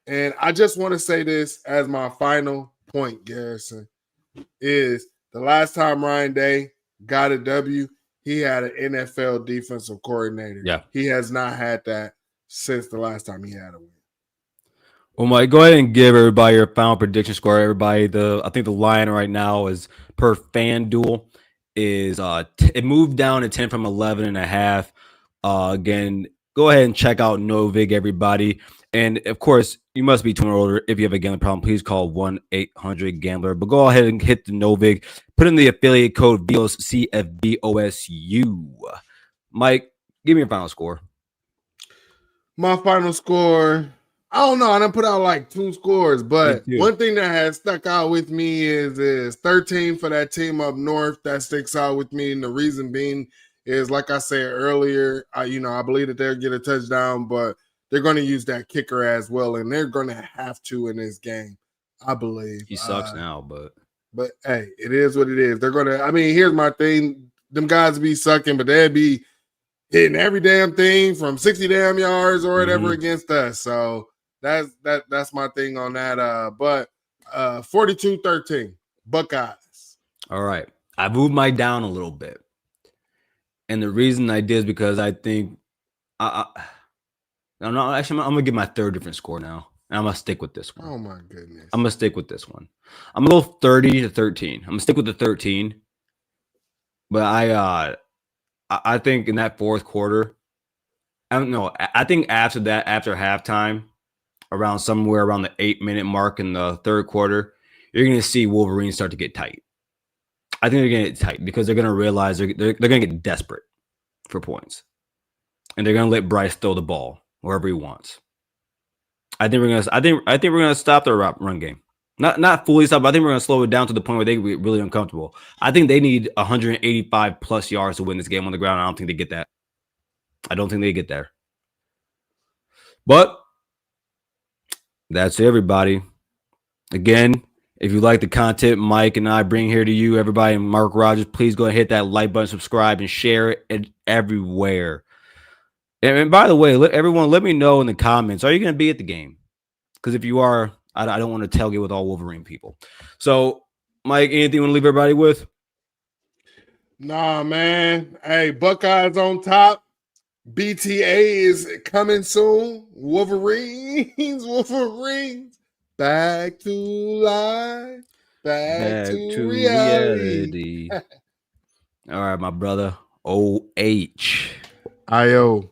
And I just want to say this as my final point, Garrison, is the last time Ryan Day got a W, he had an NFL defensive coordinator. Yeah. He has not had that since the last time he had a win. Well, Mike, go ahead and give everybody your final prediction score. Everybody, I think the line right now is per FanDuel is it moved down to 10 from 11.5. Again, go ahead and check out Novig, everybody. And of course, you must be 21 or older. If you have a gambling problem, please call 1-800-GAMBLER. But go ahead and hit the Novig. Put in the affiliate code VOS CFBOSU. Mike, give me your final score. My final score, I don't know. I done put out like 2 scores, but one thing that has stuck out with me is 13 for that team up north. That sticks out with me, and the reason being is, like I said earlier, I believe that they'll get a touchdown, but they're going to use that kicker as well, and they're going to have to in this game, I believe. He sucks now, but hey, it is what it is. They're going to. I mean, here's my thing: them guys be sucking, but they'd be hitting every damn thing from 60 damn yards or whatever against us. So that's my thing on that. But 42-13 Buckeyes. All right, I moved mine down a little bit. And the reason I did is because I think I'm gonna give my third different score now, and I'm gonna stick with this one. Oh my goodness! I'm gonna stick with this one. I'm gonna go 30-13. I'm gonna stick with the 13, but I think in that fourth quarter, I don't know. I think after that, after halftime, around somewhere around the 8-minute mark in the third quarter, you're gonna see Wolverine start to get tight. I think they're going to get tight because they're going to realize they're going to get desperate for points. And they're going to let Bryce throw the ball wherever he wants. I think we're going to stop their run game. Not fully stop, but I think we're going to slow it down to the point where they get really uncomfortable. I think they need 185 plus yards to win this game on the ground. I don't think they get that. I don't think they get there. But that's it, everybody. Again, if you like the content Mike and I bring here to you, everybody, and Mark Rogers, please go and hit that like button, subscribe, and share it everywhere. And by the way, everyone, let me know in the comments, are you going to be at the game? Because if you are, I don't want to tailgate with all Wolverine people. So, Mike, anything you want to leave everybody with? Nah, man. Hey, Buckeyes on top. BTA is coming soon. Wolverines. Back to life. Back to reality. All right, my brother. OH. IO.